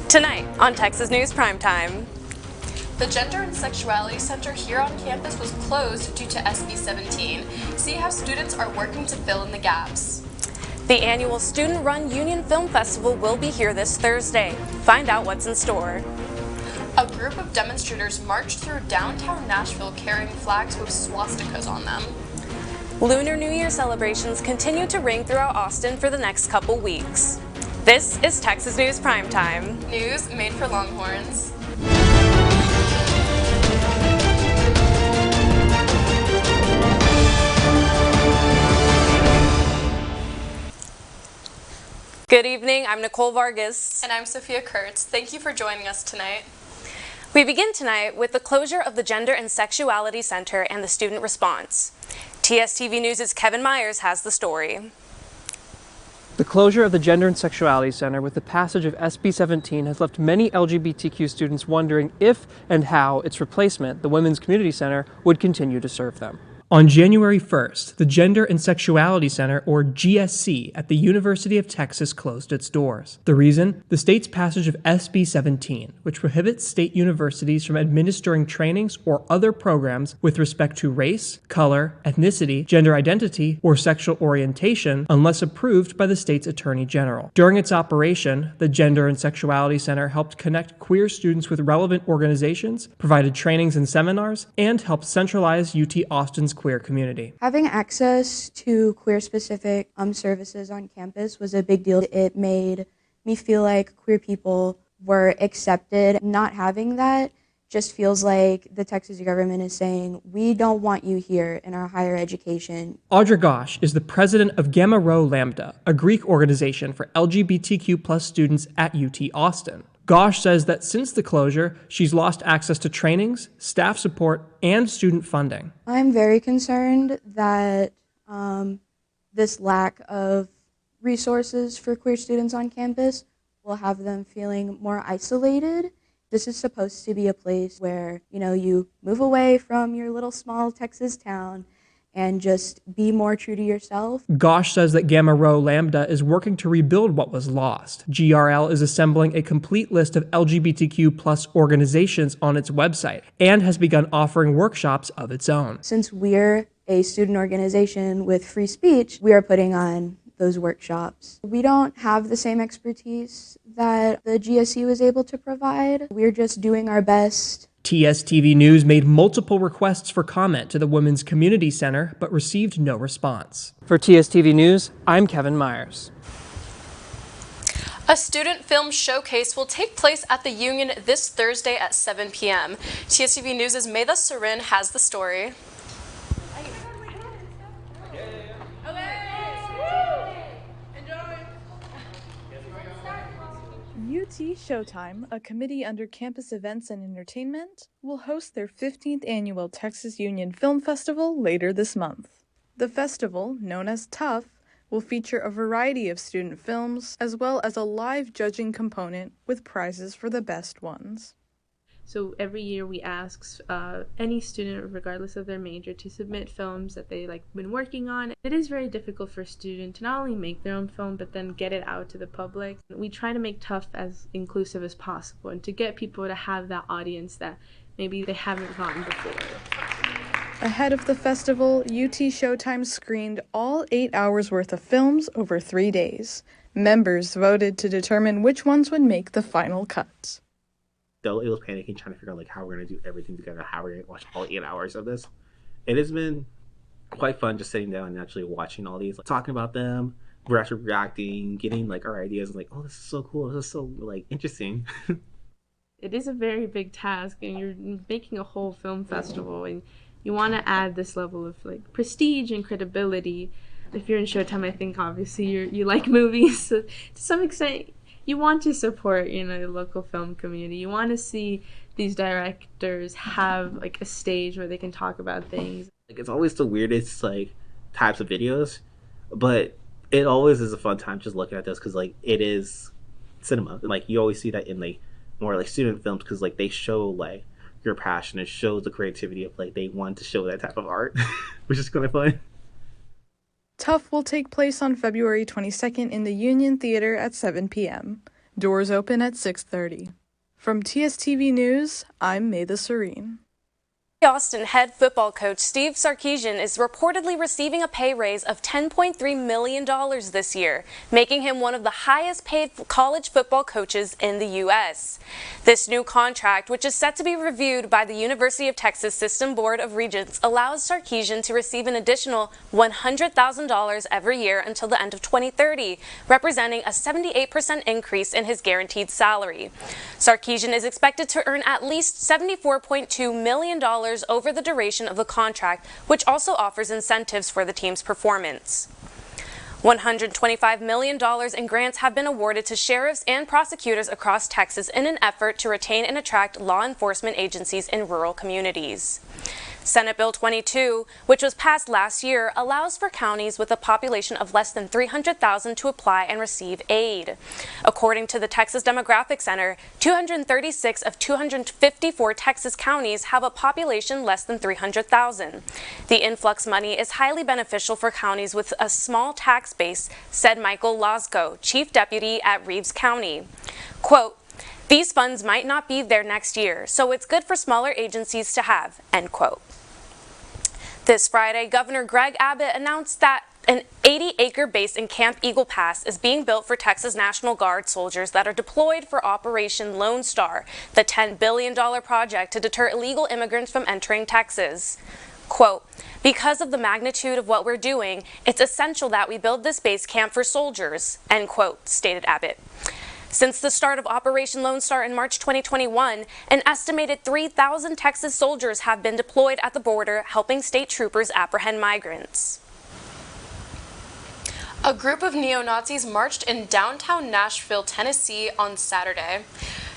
Tonight on Texas News Primetime. The Gender and Sexuality Center here on campus was closed due to SB 17. See how students are working to fill in the gaps. The annual student-run Union Film Festival will be here this Thursday. Find out what's in store. A group of demonstrators marched through downtown Nashville carrying flags with swastikas on them. Lunar New Year celebrations continue to ring throughout Austin for the next couple weeks. This is Texas News Primetime. News made for Longhorns. Good evening, I'm Nicole Vargas. And I'm Sophia Kurtz. Thank you for joining us tonight. We begin tonight with the closure of the Gender and Sexuality Center and the student response. TSTV News' Kevin Myers has the story. The closure of the Gender and Sexuality Center with the passage of SB 17 has left many LGBTQ students wondering if and how its replacement, the Women's Community Center, would continue to serve them. On January 1st, the Gender and Sexuality Center, or GSC, at the University of Texas closed its doors. The reason? The state's passage of SB 17, which prohibits state universities from administering trainings or other programs with respect to race, color, ethnicity, gender identity, or sexual orientation unless approved by the state's Attorney General. During its operation, the Gender and Sexuality Center helped connect queer students with relevant organizations, provided trainings and seminars, and helped centralize UT Austin's queer community. Having access to queer-specific services on campus was a big deal. It made me feel like queer people were accepted. Not having that just feels like the Texas government is saying, we don't want you here in our higher education. Audra Gosh is the president of Gamma Rho Lambda, a Greek organization for LGBTQ+ students at UT Austin. Gosh says that since the closure, she's lost access to trainings, staff support, and student funding. I'm very concerned that this lack of resources for queer students on campus will have them feeling more isolated. This is supposed to be a place where, you move away from your little small Texas town and just be more true to yourself. Gosh says that Gamma Rho Lambda is working to rebuild what was lost. GRL is assembling a complete list of LGBTQ+ organizations on its website and has begun offering workshops of its own. Since we're a student organization with free speech, we are putting on those workshops. We don't have the same expertise that the GSC was able to provide. We're just doing our best. TSTV News made multiple requests for comment to the Women's Community Center, but received no response. For TSTV News, I'm Kevin Myers. A student film showcase will take place at the Union this Thursday at 7 p.m. TSTV News' Maytha Sarin has the story. UT Showtime, a committee under Campus Events and Entertainment, will host their 15th annual Texas Union Film Festival later this month. The festival, known as TUF, will feature a variety of student films as well as a live judging component with prizes for the best ones. So every year we ask any student, regardless of their major, to submit films that they been working on. It is very difficult for a student to not only make their own film, but then get it out to the public. We try to make TUF as inclusive as possible and to get people to have that audience that maybe they haven't gotten before. Ahead of the festival, UT Showtime screened all 8 hours worth of films over 3 days. Members voted to determine which ones would make the final cut. Though it was panicking, trying to figure out how we're going to do everything together, how we're going to watch all 8 hours of this. It has been quite fun just sitting down and actually watching all these, talking about them. We're actually reacting, getting our ideas, and oh, this is so cool, this is so interesting. It is a very big task, and you're making a whole film festival, and you want to add this level of prestige and credibility. If you're in Showtime, I think obviously you like movies, so to some extent you want to support, the local film community. You want to see these directors have a stage where they can talk about things. It's always the weirdest types of videos, but it always is a fun time just looking at this because it is cinema. You always see that in more student films because they show your passion. It shows the creativity of they want to show that type of art, which is kind of fun. TUF will take place on February 22nd in the Union Theater at 7 p.m. Doors open at 6:30. From TSTV News, I'm May the Serene. Austin head football coach Steve Sarkisian is reportedly receiving a pay raise of $10.3 million this year, making him one of the highest paid college football coaches in the U.S. This new contract, which is set to be reviewed by the University of Texas System Board of Regents, allows Sarkisian to receive an additional $100,000 every year until the end of 2030, representing a 78% increase in his guaranteed salary. Sarkisian is expected to earn at least $74.2 million over the duration of the contract, which also offers incentives for the team's performance. $125 million in grants have been awarded to sheriffs and prosecutors across Texas in an effort to retain and attract law enforcement agencies in rural communities. Senate Bill 22, which was passed last year, allows for counties with a population of less than 300,000 to apply and receive aid. According to the Texas Demographic Center, 236 of 254 Texas counties have a population less than 300,000. The influx money is highly beneficial for counties with a small tax base, said Michael Losco, Chief Deputy at Reeves County. Quote, "These funds might not be there next year, so it's good for smaller agencies to have," end quote. This Friday, Governor Greg Abbott announced that an 80-acre base in Camp Eagle Pass is being built for Texas National Guard soldiers that are deployed for Operation Lone Star, the $10 billion project to deter illegal immigrants from entering Texas. Quote, "Because of the magnitude of what we're doing, it's essential that we build this base camp for soldiers," end quote, stated Abbott. Since the start of Operation Lone Star in March 2021, an estimated 3,000 Texas soldiers have been deployed at the border, helping state troopers apprehend migrants. A group of neo-Nazis marched in downtown Nashville, Tennessee on Saturday.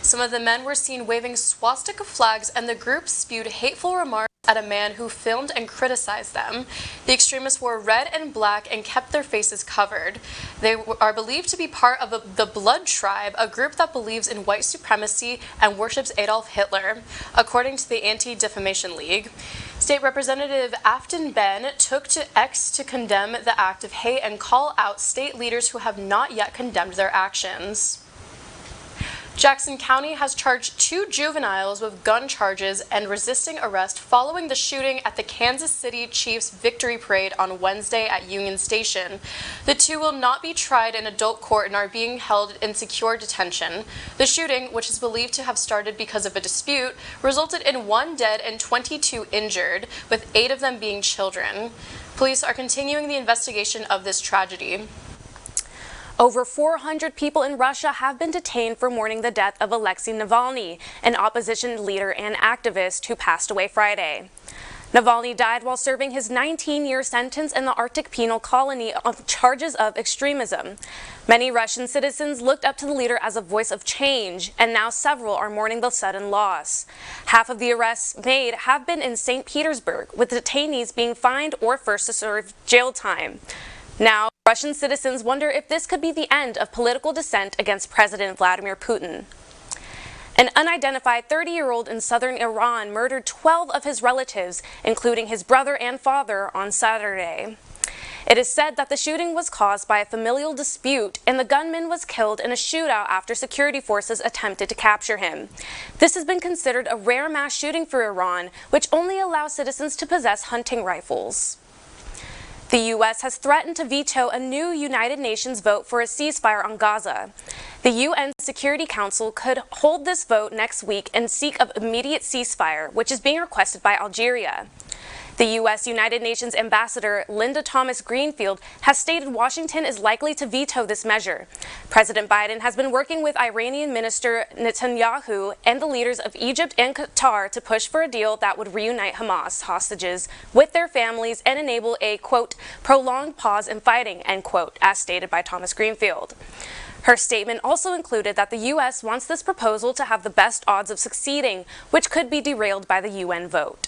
Some of the men were seen waving swastika flags, and the group spewed hateful remarks at a man who filmed and criticized them. The extremists wore red and black and kept their faces covered. They are believed to be part of the Blood Tribe, a group that believes in white supremacy and worships Adolf Hitler, according to the Anti-Defamation League. State Representative Afton Ben took to X to condemn the act of hate and call out state leaders who have not yet condemned their actions. Jackson County has charged 2 juveniles with gun charges and resisting arrest following the shooting at the Kansas City Chiefs Victory Parade on Wednesday at Union Station. The 2 will not be tried in adult court and are being held in secure detention. The shooting, which is believed to have started because of a dispute, resulted in 1 dead and 22 injured, with 8 of them being children. Police are continuing the investigation of this tragedy. Over 400 people in Russia have been detained for mourning the death of Alexei Navalny, an opposition leader and activist who passed away Friday. Navalny died while serving his 19-year sentence in the Arctic penal colony on charges of extremism. Many Russian citizens looked up to the leader as a voice of change, and now several are mourning the sudden loss. Half of the arrests made have been in St. Petersburg, with detainees being fined or forced to serve jail time. Now, Russian citizens wonder if this could be the end of political dissent against President Vladimir Putin. An unidentified 30-year-old in southern Iran murdered 12 of his relatives, including his brother and father, on Saturday. It is said that the shooting was caused by a familial dispute, and the gunman was killed in a shootout after security forces attempted to capture him. This has been considered a rare mass shooting for Iran, which only allows citizens to possess hunting rifles. The U.S. has threatened to veto a new United Nations vote for a ceasefire on Gaza. The UN Security Council could hold this vote next week and seek an immediate ceasefire, which is being requested by Algeria. The U.S. United Nations Ambassador Linda Thomas-Greenfield has stated Washington is likely to veto this measure. President Biden has been working with Iranian Minister Netanyahu and the leaders of Egypt and Qatar to push for a deal that would reunite Hamas hostages with their families and enable a, quote, prolonged pause in fighting, end quote, as stated by Thomas-Greenfield. Her statement also included that the U.S. wants this proposal to have the best odds of succeeding, which could be derailed by the UN vote.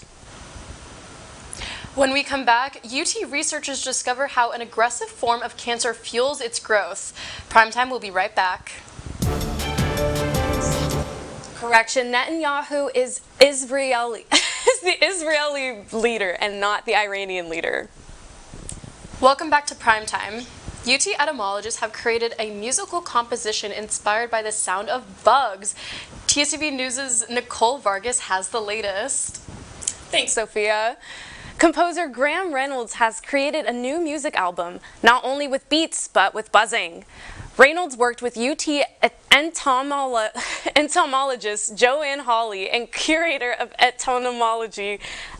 When we come back, UT researchers discover how an aggressive form of cancer fuels its growth. Primetime will be right back. Correction, Netanyahu is the Israeli leader and not the Iranian leader. Welcome back to Primetime. UT etymologists have created a musical composition inspired by the sound of bugs. TSTV News' Nicole Vargas has the latest. Thanks, Sophia. Composer Graham Reynolds has created a new music album, not only with beats, but with buzzing. Reynolds worked with UT entomologist Joanne Hawley and curator of entomology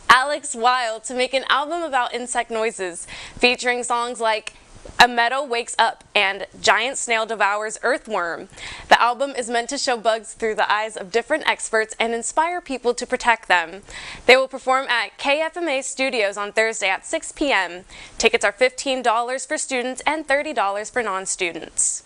Alex Wilde to make an album about insect noises, featuring songs like A Meadow Wakes Up and Giant Snail Devours Earthworm. The album is meant to show bugs through the eyes of different experts and inspire people to protect them. They will perform at KFMA Studios on Thursday at 6 p.m. Tickets are $15 for students and $30 for non-students.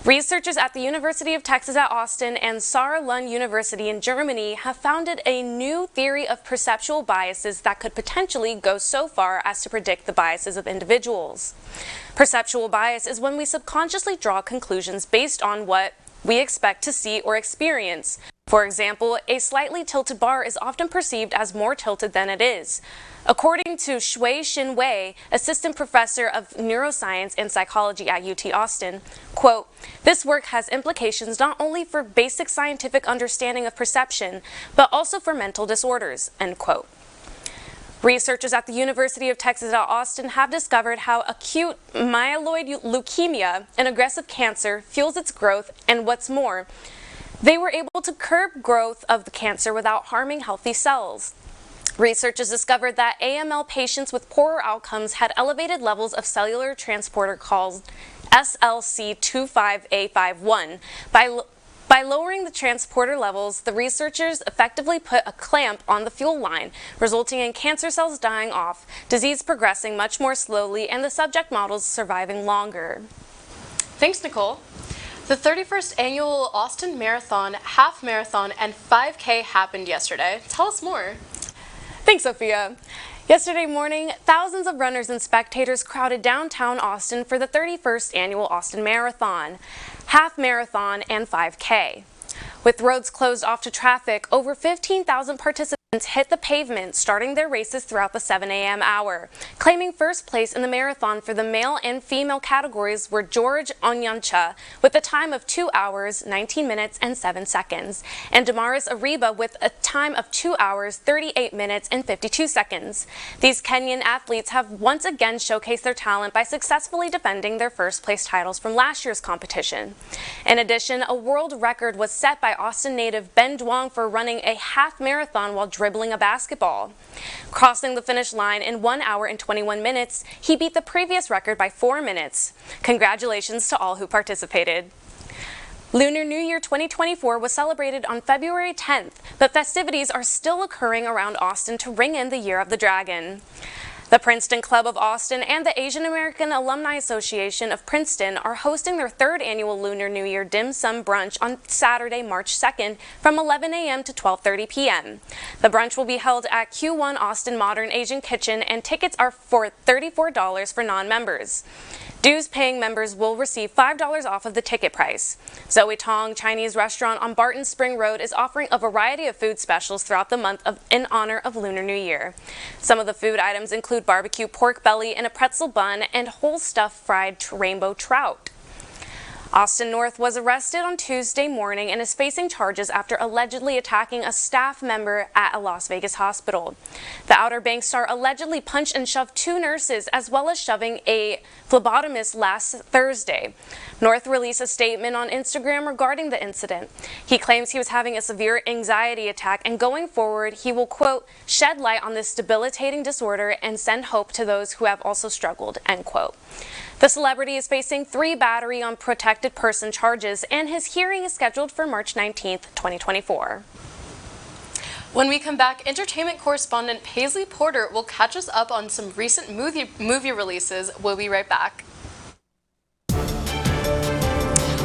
Researchers at the University of Texas at Austin and Saarland University in Germany have founded a new theory of perceptual biases that could potentially go so far as to predict the biases of individuals. Perceptual bias is when we subconsciously draw conclusions based on what we expect to see or experience. For example, a slightly tilted bar is often perceived as more tilted than it is. According to Shui-Shin Wei, assistant professor of neuroscience and psychology at UT Austin, quote, "This work has implications not only for basic scientific understanding of perception, but also for mental disorders," end quote. Researchers at the University of Texas at Austin have discovered how acute myeloid leukemia, an aggressive cancer, fuels its growth, and what's more, they were able to curb growth of the cancer without harming healthy cells. Researchers discovered that AML patients with poorer outcomes had elevated levels of cellular transporter called SLC25A51. By lowering the transporter levels, the researchers effectively put a clamp on the fuel line, resulting in cancer cells dying off, disease progressing much more slowly, and the subject models surviving longer. Thanks, Nicole. The 31st annual Austin Marathon, Half Marathon, and 5K happened yesterday. Tell us more. Thanks, Sophia. Yesterday morning, thousands of runners and spectators crowded downtown Austin for the 31st annual Austin Marathon, Half Marathon, and 5K. With roads closed off to traffic, over 15,000 participants hit the pavement, starting their races throughout the 7 a.m. hour. Claiming first place in the marathon for the male and female categories were George Onyancha with a time of 2 hours, 19 minutes, and 7 seconds, and Damaris Ariba with a time of 2 hours, 38 minutes, and 52 seconds. These Kenyan athletes have once again showcased their talent by successfully defending their first place titles from last year's competition. In addition, a world record was set by Austin native Ben Duong for running a half marathon while dribbling a basketball. Crossing the finish line in 1 hour and 21 minutes, he beat the previous record by 4 minutes. Congratulations to all who participated. Lunar New Year 2024 was celebrated on February 10th, but festivities are still occurring around Austin to ring in the Year of the Dragon. The Princeton Club of Austin and the Asian American Alumni Association of Princeton are hosting their 3rd annual Lunar New Year Dim Sum Brunch on Saturday, March 2nd from 11 a.m. to 12:30 p.m. The brunch will be held at Q1 Austin Modern Asian Kitchen, and tickets are for $34 for non-members. Dues-paying members will receive $5 off of the ticket price. Zoe Tong Chinese Restaurant on Barton Spring Road is offering a variety of food specials throughout the month in honor of Lunar New Year. Some of the food items include barbecue pork belly in a pretzel bun and whole stuffed fried rainbow trout. Austin North was arrested on Tuesday morning and is facing charges after allegedly attacking a staff member at a Las Vegas hospital. The Outer Banks star allegedly punched and shoved 2 nurses as well as shoving a phlebotomist last Thursday. North released a statement on Instagram regarding the incident. He claims he was having a severe anxiety attack, and going forward he will, quote, "shed light on this debilitating disorder and send hope to those who have also struggled," end quote. The celebrity is facing 3 battery on protected person charges, and his hearing is scheduled for March 19th, 2024. When we come back, entertainment correspondent Paisley Porter will catch us up on some recent movie releases. We'll be right back.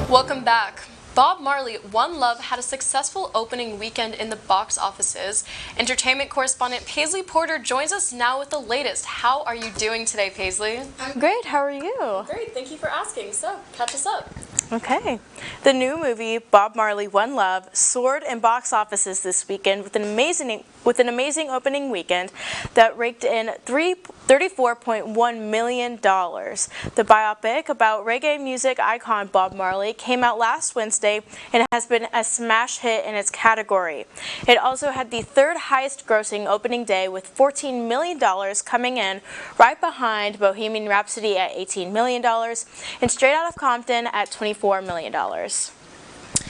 Welcome back. Bob Marley, One Love had a successful opening weekend in the box offices. Entertainment correspondent Paisley Porter joins us now with the latest. How are you doing today, Paisley? I'm great. How are you? Great. Thank you for asking. So, catch us up. Okay. The new movie, Bob Marley, One Love, soared in box offices this weekend with an amazing opening weekend that raked in $34.1 million. The biopic about reggae music icon Bob Marley came out last Wednesday and has been a smash hit in its category. It also had the third highest grossing opening day with $14 million coming in, right behind Bohemian Rhapsody at $18 million and Straight Outta Compton at $24 million.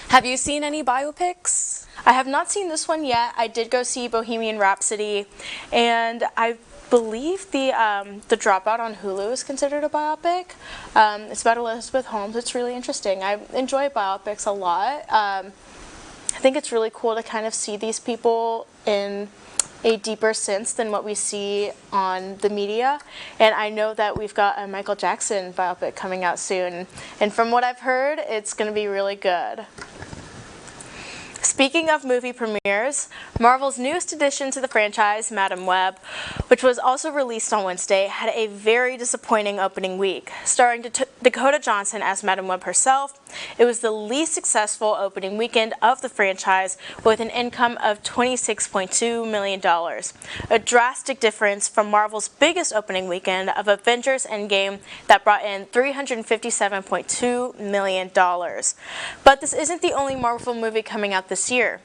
Have you seen any biopics? I have not seen this one yet. I did go see Bohemian Rhapsody, and I believe the Dropout on Hulu is considered a biopic. It's about Elizabeth Holmes. It's really interesting. I enjoy biopics a lot. I think it's really cool to kind of see these people in a deeper sense than what we see on the media. And I know that we've got a Michael Jackson biopic coming out soon. And from what I've heard, it's going to be really good. Speaking of movie premieres, Marvel's newest addition to the franchise, Madam Web, which was also released on Wednesday, had a very disappointing opening week. Starring Dakota Johnson as Madam Web herself, it was the least successful opening weekend of the franchise with an income of $26.2 million. A drastic difference from Marvel's biggest opening weekend of Avengers Endgame that brought in $357.2 million. But this isn't the only Marvel movie coming out this year.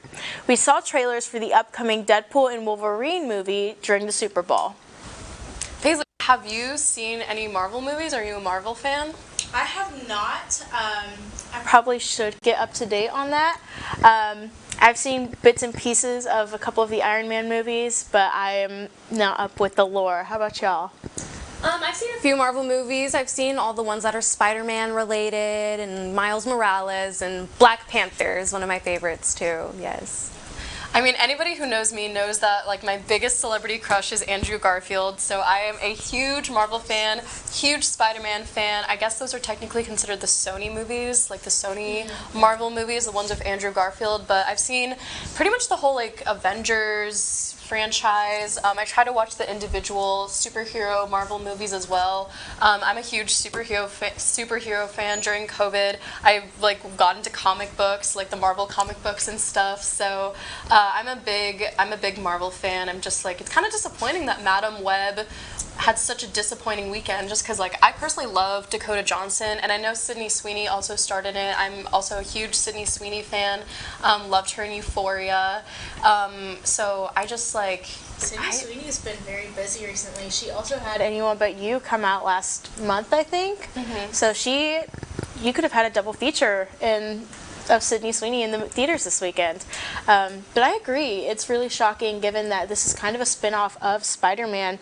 We saw trailers for the upcoming Deadpool and Wolverine movie during the Super Bowl. Paisley, have you seen any Marvel movies? Are you a Marvel fan? I have not. I probably should get up to date on that. I've seen bits and pieces of a couple of the Iron Man movies, but I am not up with the lore. How about y'all? I've seen a few Marvel movies. I've seen all the ones that are Spider-Man related, and Miles Morales, and Black Panther is one of my favorites too, yes. I mean, anybody who knows me knows that like my biggest celebrity crush is Andrew Garfield, so I am a huge Marvel fan, huge Spider-Man fan. I guess those are technically considered the Sony movies, like the Sony Marvel movies, the ones with Andrew Garfield, but I've seen pretty much the whole like Avengers franchise. I try to watch the individual superhero Marvel movies as well. I'm a huge superhero fan. During COVID, I like got into comic books, like the Marvel comic books and stuff. So I'm a big Marvel fan. I'm just like, it's kind of disappointing that Madam Web had such a disappointing weekend, just because like I personally love Dakota Johnson, and I know Sydney Sweeney also started it. I'm also a huge Sydney Sweeney fan. Loved her in Euphoria. So I just like Sydney Sweeney's been very busy recently. She also had Anyone But You come out last month, I think. So you could have had a double feature of Sydney Sweeney in the theaters this weekend. But I agree, it's really shocking given that this is kind of a spin-off of Spider-Man,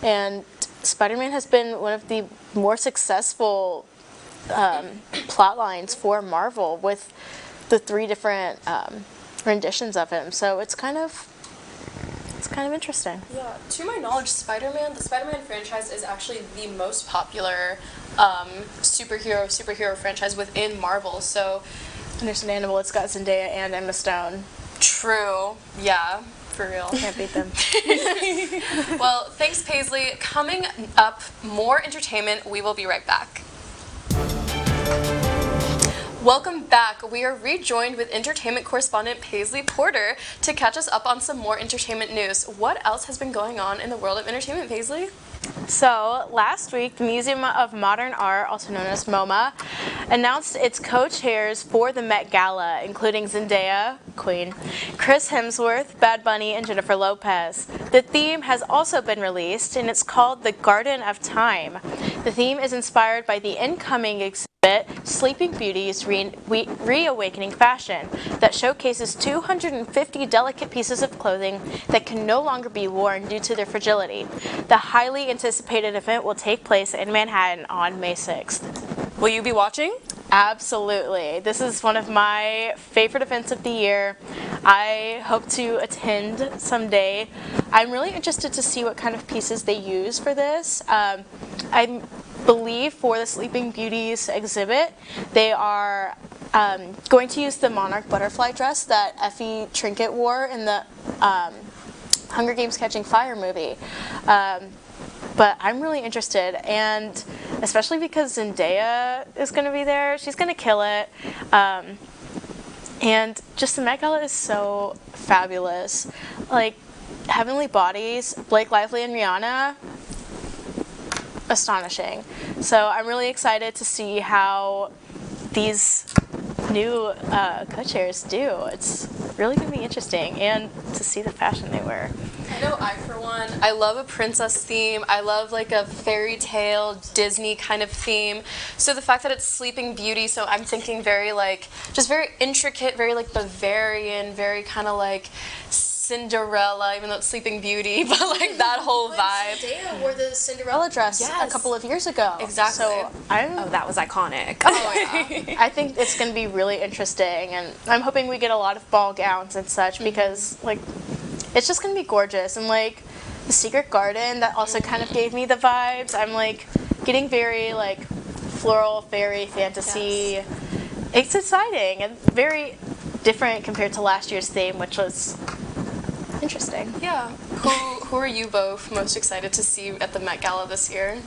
and Spider-Man has been one of the more successful plot lines for Marvel with the 3 different renditions of him. So it's kind of interesting. Yeah, to my knowledge, the Spider-Man franchise is actually the most popular superhero franchise within Marvel. So understandable. It's got Zendaya and Emma Stone. True. Yeah, for real. Can't beat them. Well, thanks, Paisley. Coming up, more entertainment. We will be right back. Welcome back. We are rejoined with entertainment correspondent Paisley Porter to catch us up on some more entertainment news. What else has been going on in the world of entertainment, Paisley? So, last week, the Museum of Modern Art, also known as MoMA, announced its co-chairs for the Met Gala, including Zendaya, Queen, Chris Hemsworth, Bad Bunny, and Jennifer Lopez. The theme has also been released, and it's called The Garden of Time. The theme is inspired by the incoming exhibit Sleeping Beauty's Reawakening Fashion that showcases 250 delicate pieces of clothing that can no longer be worn due to their fragility. The highly anticipated event will take place in Manhattan on May 6th. Will you be watching? Absolutely. This is one of my favorite events of the year. I hope to attend someday. I'm really interested to see what kind of pieces they use for this. I believe for the Sleeping Beauties exhibit, they are going to use the monarch butterfly dress that Effie Trinket wore in the Hunger Games Catching Fire movie. but I'm really interested, and especially because Zendaya is going to be there. She's going to kill it. And just the Met Gala is so fabulous. Like, Heavenly Bodies, Blake Lively and Rihanna, astonishing. So I'm really excited to see how these new co-chairs do. It's really going to be interesting, and to see the fashion they wear. I know I, for one, I love a princess theme. I love like a fairy tale Disney kind of theme. So the fact that it's Sleeping Beauty, so I'm thinking very like, just very intricate, very like Bavarian, very kind of like Cinderella, even though it's Sleeping Beauty, but like that whole vibe. Zendaya wore the Cinderella dress a couple of years ago. Exactly. So that was iconic. Oh, yeah. I think it's going to be really interesting, and I'm hoping we get a lot of ball gowns and such, because like it's just going to be gorgeous. And like the Secret Garden, that also kind of gave me the vibes. I'm like getting very like floral fairy fantasy. Yes. It's exciting and very different compared to last year's theme, which was interesting. Yeah. Who are you both most excited to see at the Met Gala this year?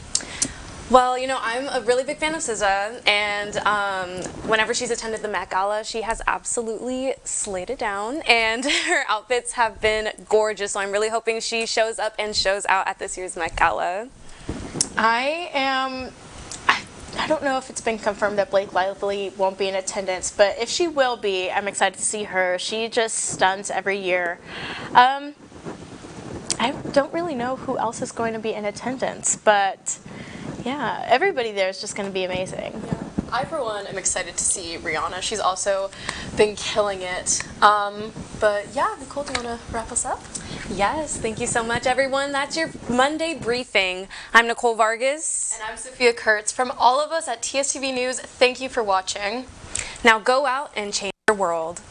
Well, you know, I'm a really big fan of SZA, and whenever she's attended the Met Gala, she has absolutely slayed it down, and her outfits have been gorgeous, so I'm really hoping she shows up and shows out at this year's Met Gala. I don't know if it's been confirmed that Blake Lively won't be in attendance, but if she will be, I'm excited to see her. She just stuns every year. I don't really know who else is going to be in attendance, but yeah, everybody there is just going to be amazing. Yeah. I, for one, am excited to see Rihanna. She's also been killing it. But yeah, Nicole, do you want to wrap us up? Yes, thank you so much, everyone. That's your Monday briefing. I'm Nicole Vargas. And I'm Sophia Kurtz. From all of us at TSTV News, thank you for watching. Now go out and change your world.